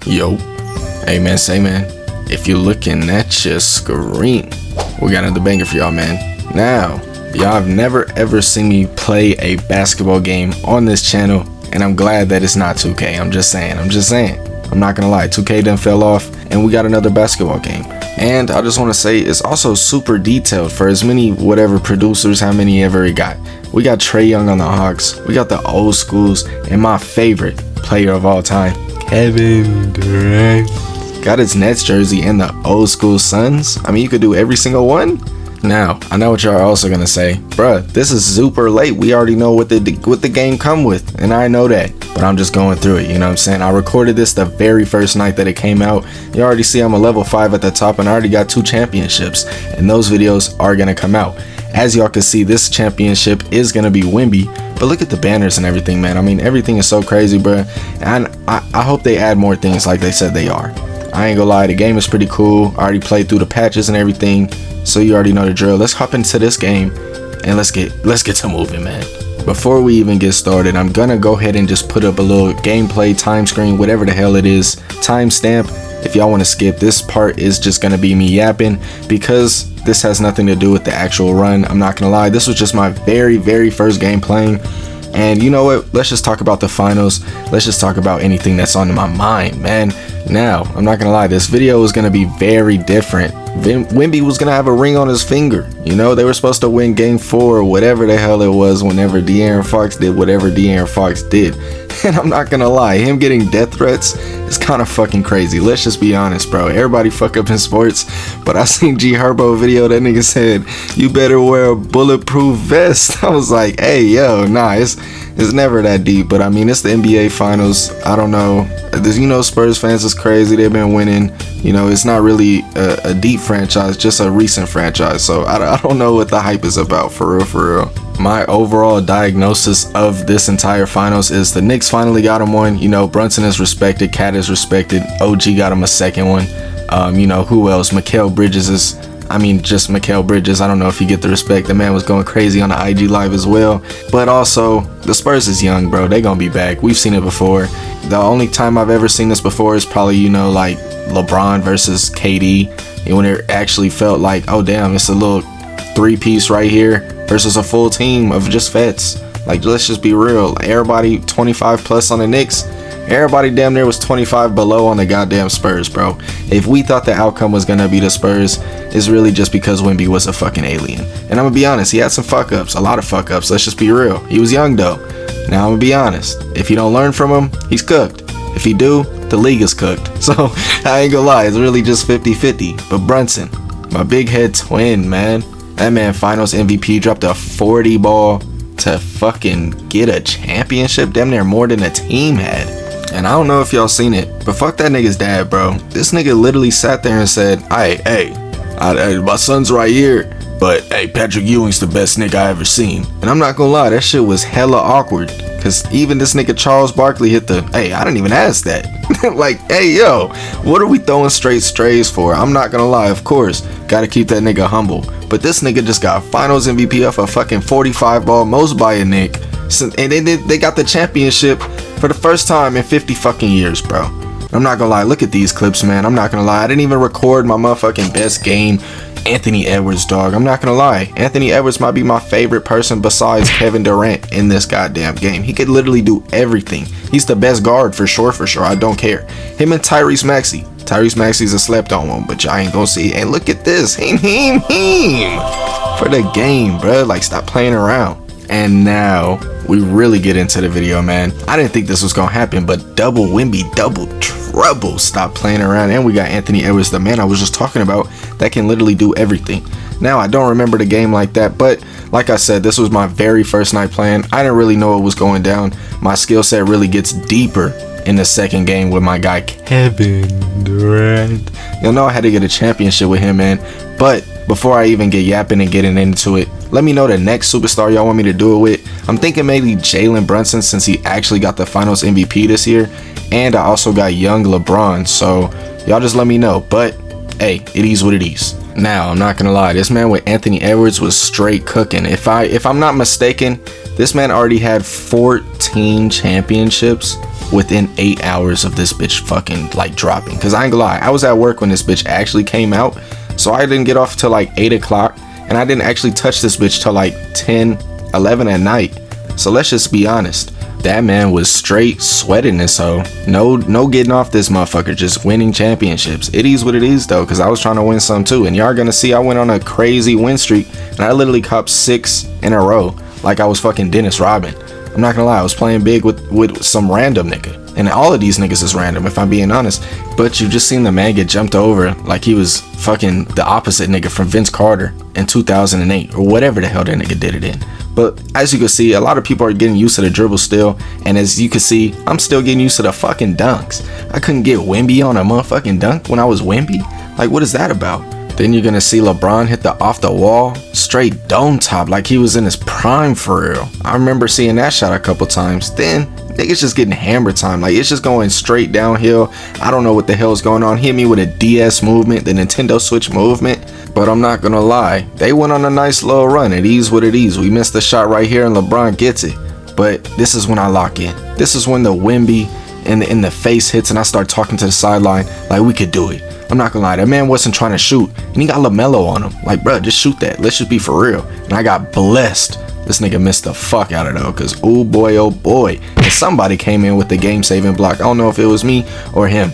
Yo, hey man, say man, if you're looking at your screen, we got another banger for y'all, man. Now, y'all have never ever seen me play a basketball game on this channel, and I'm glad that it's not 2K. I'm just saying. I'm not gonna lie, 2K done fell off, and we got another basketball game. And I just want to say it's also super detailed for as many whatever producers, how many ever it got. We got Trae Young on the Hawks, we got the old schools, and my favorite player of all time, Kevin Durant, got his Nets jersey and the old school Suns. I mean, you could do every single one. Now, I know what y'all are also gonna say, bruh, this is super late. We already know what the game come with, and I know that, but I'm just going through it, you know what I'm saying? I recorded this the very first night that it came out. You already see I'm a level 5 at the top, and I already got 2 championships, and those videos are gonna come out. As y'all can see, this championship is gonna be Wemby, but look at the banners and everything, man. I mean, everything is so crazy, bruh, and I hope they add more things like they said they are. I ain't gonna lie, the game is pretty cool. I already played through the patches and everything, so you already know the drill. Let's hop into this game and let's get to moving, man. Before we even get started, I'm gonna go ahead and just put up a little gameplay time screen, whatever the hell it is, timestamp. If y'all want to skip this part, is just gonna be me yapping because this has nothing to do with the actual run. I'm not gonna lie, this was just my very first game playing. And you know what, let's just talk about the finals. Let's just talk about anything that's on my mind, man. Now, I'm not gonna lie, this video is gonna be very different. Wemby was gonna have a ring on his finger. You know, they were supposed to win game 4 or whatever the hell it was whenever De'Aaron Fox did whatever De'Aaron Fox did. And I'm not gonna lie, him getting death threats is kind of fucking crazy. Let's just be honest, bro. Everybody fuck up in sports, but I seen G Herbo video, that nigga said, you better wear a bulletproof vest. I was like, hey, yo, nah, it's never that deep, but I mean, it's the NBA finals. I don't know. You know, Spurs fans is crazy. They've been winning. You know, it's not really a deep franchise, just a recent franchise. So I don't know what the hype is about, for real. My overall diagnosis of this entire finals is the Knicks finally got him one. You know, Brunson is respected, Cat is respected, OG got him a second one. You know, who else? Mikal Bridges is, just Mikal Bridges. I don't know if you get the respect. The man was going crazy on the IG live as well. But also, the Spurs is young, bro. They gonna be back. We've seen it before. The only time I've ever seen this before is probably, you know, like LeBron versus KD. When it actually felt like, oh damn, it's a little 3-piece right here versus a full team of just vets. Like, let's just be real. Everybody 25 plus on the Knicks. Everybody damn near was 25 below on the goddamn Spurs, bro. If we thought the outcome was gonna be the Spurs, it's really just because Wemby was a fucking alien. And I'm gonna be honest, he had some fuck ups, a lot of fuck ups. Let's just be real. He was young though. Now I'm gonna be honest. If you don't learn from him, he's cooked. If he do, the league is cooked. So I ain't gonna lie, it's really just 50-50. But Brunson, my big head twin, man. That man finals MVP, dropped a 40 ball to fucking get a championship, damn near more than the team had. And I don't know if y'all seen it, but fuck that nigga's dad, bro. This nigga literally sat there and said, hey, my son's right here, but hey, Patrick Ewing's the best nigga I ever seen. And I'm not gonna lie, that shit was hella awkward, cause even this nigga Charles Barkley hit the, hey, I didn't even ask that. Like, hey, yo, what are we throwing straight strays for? I'm not gonna lie, of course, gotta keep that nigga humble. But this nigga just got finals MVP off a fucking 45 ball, most by a Nick. And they got the championship for the first time in 50 fucking years, bro. I'm not gonna lie, look at these clips, man. I'm not gonna lie, I didn't even record my motherfucking best game. Anthony Edwards, dog. I'm not gonna lie, Anthony Edwards might be my favorite person besides Kevin Durant in this goddamn game. He could literally do everything. He's the best guard for sure. I don't care. Him and Tyrese Maxey. Tyrese Maxey's a slept on one, but y'all ain't gonna see it. And look at this, him for the game, bro. Like, stop playing around. And now we really get into the video, man. I didn't think this was gonna happen, but double Wemby, double trouble. Stop playing around. And we got Anthony Edwards, the man I was just talking about, that can literally do everything. Now, I don't remember the game like that, but like I said, this was my very first night playing. I didn't really know what was going down. My skill set really gets deeper in the second game with my guy Kevin Durant. You'll know I had to get a championship with him, man. But before I even get yapping and getting into it, let me know the next superstar y'all want me to do it with. I'm thinking maybe Jalen Brunson, since he actually got the finals MVP this year. And I also got young LeBron, so y'all just let me know. But hey, it is what it is. Now, I'm not gonna lie, this man with Anthony Edwards was straight cooking. If I'm not mistaken, this man already had 14 championships within 8 hours of this bitch fucking like dropping. Cause I ain't gonna lie, I was at work when this bitch actually came out, so I didn't get off till like 8 o'clock, and I didn't actually touch this bitch till like 10, 11 at night. So let's just be honest, that man was straight sweating this hoe. No getting off this motherfucker, just winning championships. It is what it is though, cause I was trying to win some too, and y'all gonna see I went on a crazy win streak, and I literally copped 6 in a row like I was fucking Dennis Rodman. I'm not gonna lie, I was playing big with some random nigga, and all of these niggas is random if I'm being honest. But you just seen the man get jumped over like he was fucking the opposite nigga from Vince Carter in 2008 or whatever the hell that nigga did it in. But as you can see, a lot of people are getting used to the dribble still, and as you can see, I'm still getting used to the fucking dunks. I couldn't get Wemby on a motherfucking dunk when I was Wemby. Like, what is that about? Then you're gonna see LeBron hit the off the wall straight dome top like he was in his prime for real. I remember seeing that shot a couple times. Then niggas just getting hammer time, like it's just going straight downhill. I don't know what the hell's going on. Hit me with a DS movement, the Nintendo Switch movement. But I'm not gonna lie, they went on a nice little run. It is what it is. We missed the shot right here and LeBron gets it. But this is when I lock in. This is when the Wemby in the face hits and I start talking to the sideline like we could do it. I'm not gonna lie, that man wasn't trying to shoot, and he got LaMelo on him. Like, bro, just shoot that. Let's just be for real. And I got blessed. This nigga missed the fuck out of it, though, because oh boy. And somebody came in with the game-saving block. I don't know if it was me or him,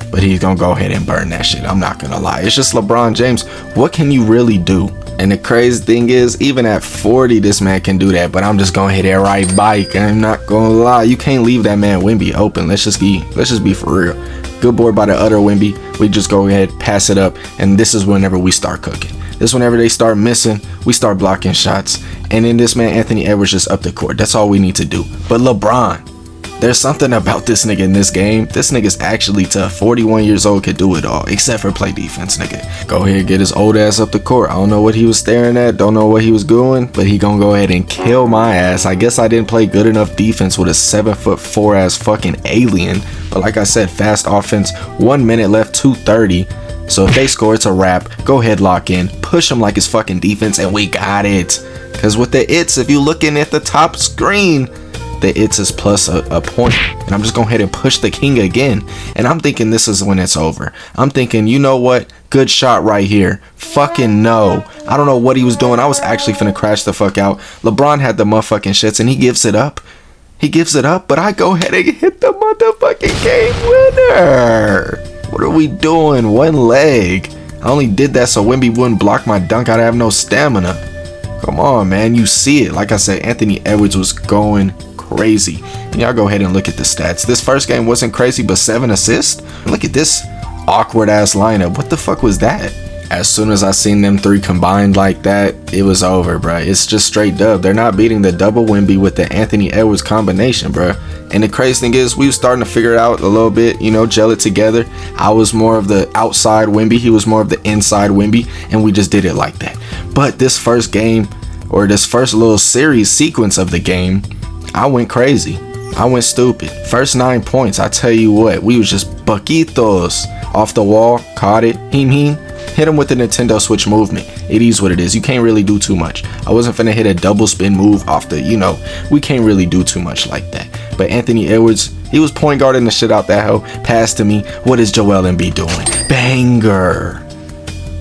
but he's gonna go ahead and burn that shit. I'm not gonna lie. It's just LeBron James. What can you really do? And the crazy thing is, even at 40, this man can do that, but I'm just gonna hit that right bike. I'm not gonna lie. You can't leave that man Wemby open. Let's just be for real. Good board by the other Wemby. We just go ahead, pass it up, and this is whenever we start cooking. This whenever they start missing, we start blocking shots. And then this man Anthony Edwards just up the court. That's all we need to do. But LeBron, there's something about this nigga in this game. This nigga's actually tough. 41 years old, could do it all, except for play defense, nigga. Go ahead, get his old ass up the court. I don't know what he was staring at, don't know what he was doing, but he gonna go ahead and kill my ass. I guess I didn't play good enough defense with a 7'4" ass fucking alien. But like I said, fast offense, 1 minute left, 2:30. So if they score, it's a wrap. Go ahead, lock in, push them like it's fucking defense, and we got it. Cause with the it's, if you looking at the top screen, the it's is plus a point. And I'm just going ahead and push the king again. And I'm thinking this is when it's over. I'm thinking, you know what? Good shot right here. Fucking no. I don't know what he was doing. I was actually finna crash the fuck out. LeBron had the motherfucking shits and he gives it up. He gives it up, but I go ahead and hit the motherfucking game winner. What are we doing? One leg. I only did that so Wemby wouldn't block my dunk. I'd have no stamina. Come on, man. You see it. Like I said, Anthony Edwards was going crazy. And y'all go ahead and look at the stats. This first game wasn't crazy, but 7 assists. Look at this awkward ass lineup. What the fuck was that? As soon as I seen them three combined like that, it was over, bruh. It's just straight dub. They're not beating the double Wemby with the Anthony Edwards combination, bruh. And the crazy thing is, we were starting to figure it out a little bit, you know, gel it together. I was more of the outside Wemby, he was more of the inside Wemby, and we just did it like that. But this first game, or this first little series sequence of the game, I went crazy. I went stupid. First 9 points, I tell you what, we was just buquitos. Off the wall, caught it, hit him with the Nintendo Switch movement. It is what it is. You can't really do too much. I wasn't finna hit a double spin move off the, you know, we can't really do too much like that. But Anthony Edwards, he was point guarding the shit out that hoe. Pass to me. What is Joel Embiid doing? Banger.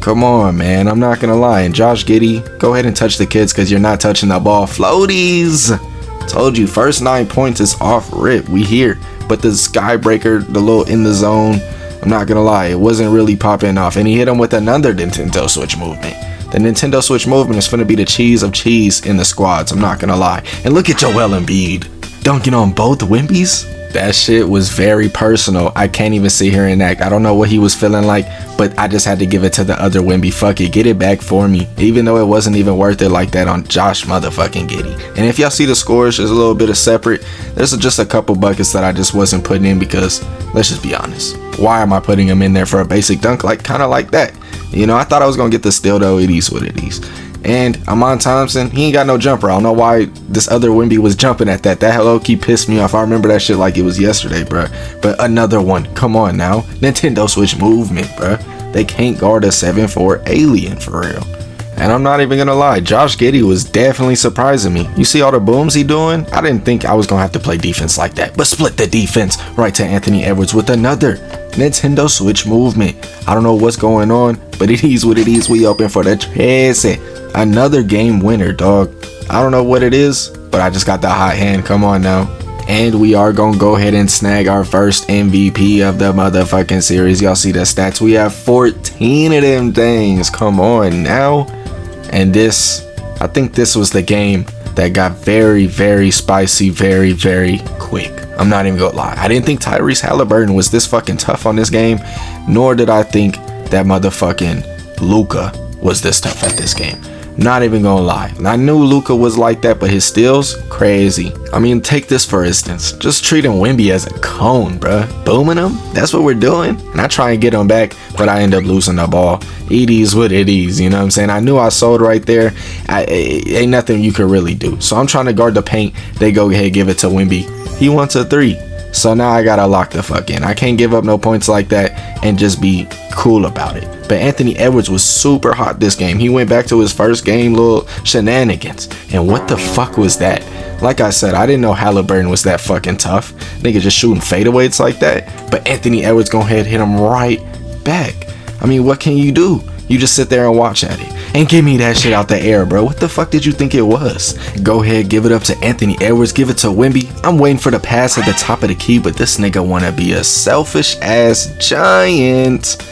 Come on, man. I'm not gonna lie. And Josh Giddey, go ahead and touch the kids because you're not touching the ball. Floaties. Told you, first 9 points is off rip. We here. But the skybreaker, the little in the zone, I'm not gonna lie, it wasn't really popping off. And he hit him with another Nintendo Switch movement. The Nintendo Switch movement is gonna be the cheese of cheese in the squads, I'm not gonna lie. And look at Joel Embiid dunking on both Wembys. That shit was very personal. I can't even sit here and act. I don't know what he was feeling like, but I just had to give it to the other Wemby. Fuck it, get it back for me. Even though it wasn't even worth it like that on Josh motherfucking Giddey. And if y'all see the scores, there's a little bit of separate. There's just a couple buckets that I just wasn't putting in because, let's just be honest, why am I putting him in there for a basic dunk like kind of like that? You know, I thought I was gonna get the steal though. It is what it is. And Amon Thompson, he ain't got no jumper. I don't know why this other Wemby was jumping at that. That hello key pissed me off. I remember that shit like it was yesterday, bruh. But another one. Come on now. Nintendo Switch movement, bruh. They can't guard a 7'4" alien for real. And I'm not even gonna lie, Josh Giddey was definitely surprising me. You see all the booms he doing? I didn't think I was gonna have to play defense like that, but split the defense right to Anthony Edwards with another Nintendo Switch movement. I don't know what's going on, but it is what it is. We open for the Tracy. Another game winner, dog. I don't know what it is, but I just got the hot hand. Come on now. And we are gonna go ahead and snag our first MVP of the motherfucking series. Y'all see the stats? We have 14 of them things. Come on now. And this, I think this was the game that got very, very spicy, very, very quick. I'm not even gonna lie. I didn't think Tyrese Halliburton was this fucking tough on this game, nor did I think that motherfucking Luka was this tough at this game. Not even gonna lie. I knew Luka was like that, but his steals, crazy. I mean, take this for instance. Just treating Wemby as a cone, bruh. Booming him, that's what we're doing. And I try and get him back, but I end up losing the ball. It is what it is, you know what I'm saying? I knew I sold right there. Ain't nothing you could really do. So I'm trying to guard the paint. They go ahead, give it to Wemby. He wants a 3. So now I gotta lock the fuck in. I can't give up no points like that and just be cool about it. But Anthony Edwards was super hot this game. He went back to his first game little shenanigans. And what the fuck was that? Like I said, I didn't know Halliburton was that fucking tough. Nigga just shooting fadeaways like that. But Anthony Edwards go ahead hit him right back. I mean, what can you do? You just sit there and watch at it. And give me that shit out the air, bro. What the fuck did you think it was? Go ahead, give it up to Anthony Edwards. Give it to Wemby. I'm waiting for the pass at the top of the key, but this nigga wanna be a selfish ass giant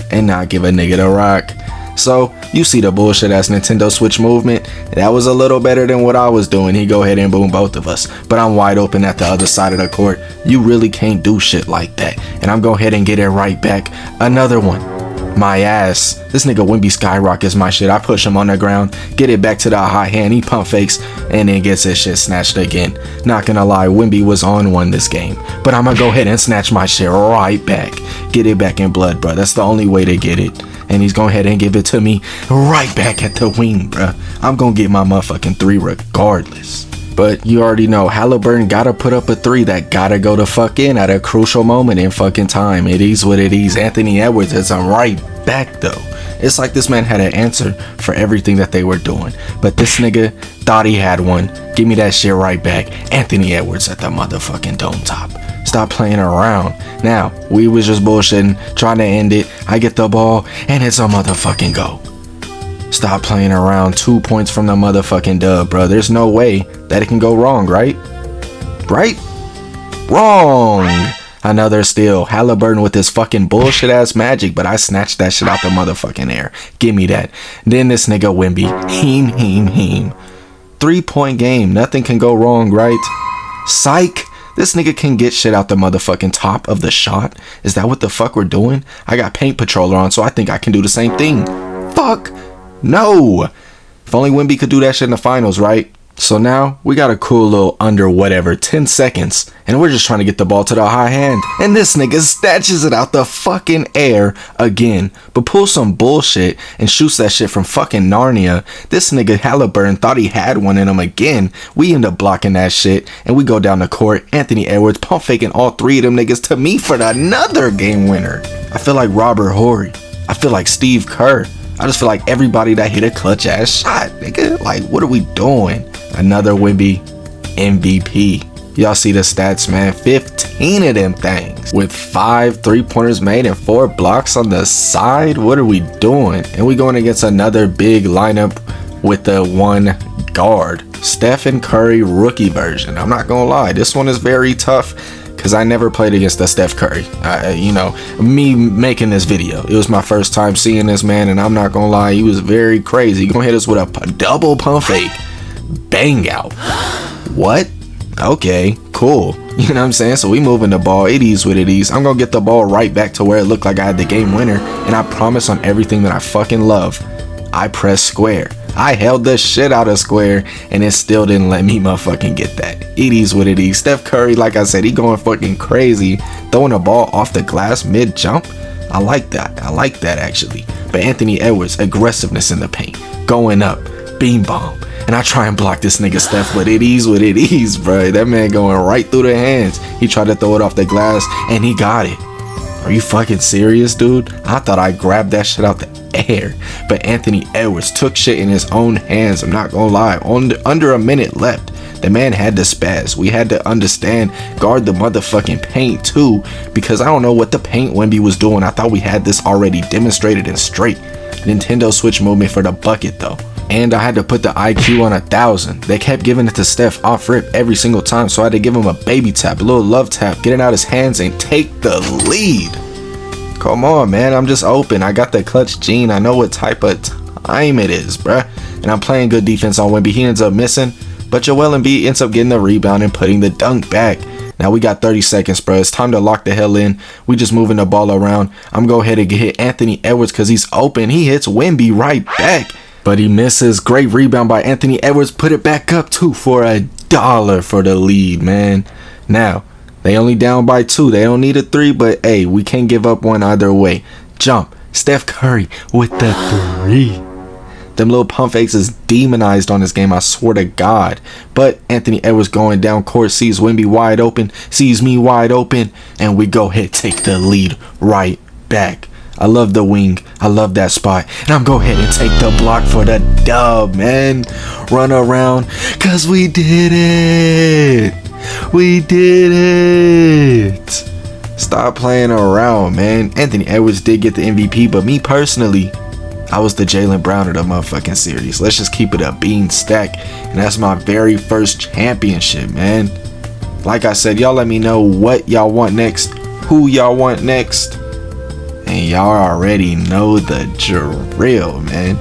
and not give a nigga the rock. So you see the bullshit ass Nintendo Switch movement. That was a little better than what I was doing. He go ahead and boom both of us, but I'm wide open at the other side of the court. You really can't do shit like that. And I'm go ahead and get it right back. Another one. My ass. This nigga Wemby skyrockets my shit. I push him on the ground, get it back to the high hand. He pump fakes and then gets his shit snatched again. Not gonna lie, Wemby was on one this game, but I'm gonna go ahead and snatch my shit right back. Get it back in blood, bro. That's the only way to get it. And he's going ahead and give it to me right back at the wing, bro. I'm gonna get my motherfucking 3 regardless. But you already know, Halliburton gotta put up a 3 that gotta go the fuck in at a crucial moment in fucking time. It is what it is. Anthony Edwards is right back though. It's like this man had an answer for everything that they were doing. But this nigga thought he had one. Give me that shit right back. Anthony Edwards at the motherfucking dome top. Stop playing around. Now, we was just bullshitting, trying to end it. I get the ball, and it's a motherfucking go. Stop playing around. 2 points from the motherfucking dub, bro. There's no way that it can go wrong, right? Right? Wrong. Another steal. Halliburton with his fucking bullshit ass magic, but I snatched that shit out the motherfucking air. Give me that. Then this nigga Wemby. Heem. 3-point game. Nothing can go wrong, right? Psych. This nigga can get shit out the motherfucking top of the shot. Is that what the fuck we're doing? I got Paint Patroller on, so I think I can do the same thing. Fuck. No. If only Wemby could do that shit in the finals, right? So now we got a cool little under whatever 10 seconds and we're just trying to get the ball to the high hand and this nigga snatches it out the fucking air again, but pulls some bullshit and shoots that shit from fucking Narnia. This nigga Halliburton thought he had one in him again. We end up blocking that shit and we go down the court. Anthony Edwards pump faking all 3 of them niggas to me for another game winner. I feel like Robert Horry. I feel like Steve Kerr. I just feel like everybody that hit a clutch ass shot, nigga. Like, what are we doing? Another Wemby MVP. Y'all see the stats, man. 15 of them things. With 5 3-pointers made and 4 blocks on the side. What are we doing? And we going against another big lineup with the 1 guard. Stephen Curry rookie version. I'm not gonna lie. This one is very tough. Because I never played against the Steph Curry. You know, me making this video, it was my first time seeing this man, and I'm not gonna lie, he was very crazy. He gonna hit us with a double pump fake, bang out. What? Okay, cool. You know what I'm saying? So we moving the ball. It is what it is. I'm gonna get the ball right back to where it looked like I had the game winner, and I promise on everything that I fucking love, I press square. I held the shit out of square and it still didn't let me motherfucking get that. It is what it is. Steph Curry, like I said, he going fucking crazy, throwing the ball off the glass mid jump. I like that. I like that actually. But Anthony Edwards, aggressiveness in the paint, going up, beam bomb. And I try and block this nigga Steph, but it is what it is, bro. That man going right through the hands. He tried to throw it off the glass and he got it. Are you fucking serious, dude? I thought I grabbed that shit out the air. But Anthony Edwards took shit in his own hands. I'm not gonna lie. Under a minute left. The man had to spaz. We had to understand, guard the motherfucking paint too. Because I don't know what the paint Wemby was doing. I thought we had this already demonstrated and straight. Nintendo Switch movement for the bucket though. And I had to put the IQ on 1,000. They kept giving it to Steph off rip every single time, so I had to give him a baby tap, a little love tap, get it out his hands and take the lead. Come on, man, I'm just open. I got the clutch gene. I know what type of time it is, bruh. And I'm playing good defense on Wemby. He ends up missing, but Joel Embiid ends up getting the rebound and putting the dunk back. Now we got 30 seconds, bro. It's time to lock the hell in. We just moving the ball around. I'm going to go ahead and hit Anthony Edwards because he's open. He hits Wemby right back. But he misses. Great rebound by Anthony Edwards. Put it back up too for $1 for the lead, man. Now, they only down by 2. They don't need a 3, but hey, we can't give up one either way. Jump. Steph Curry with the 3. Them little pump fakes is demonized on this game, I swear to God. But Anthony Edwards going down court, sees Wemby wide open, sees me wide open, and we go ahead take the lead right back. I love the wing. I love that spot. And I'm go ahead and take the block for the dub, man. Run around, cause we did it. We did it. Stop playing around, man. Anthony Edwards did get the MVP, but me personally, I was the Jalen Brown of the motherfucking series. Let's just keep it a bean stack. And that's my very first championship, man. Like I said, y'all let me know what y'all want next, who y'all want next. And y'all already know the drill, man.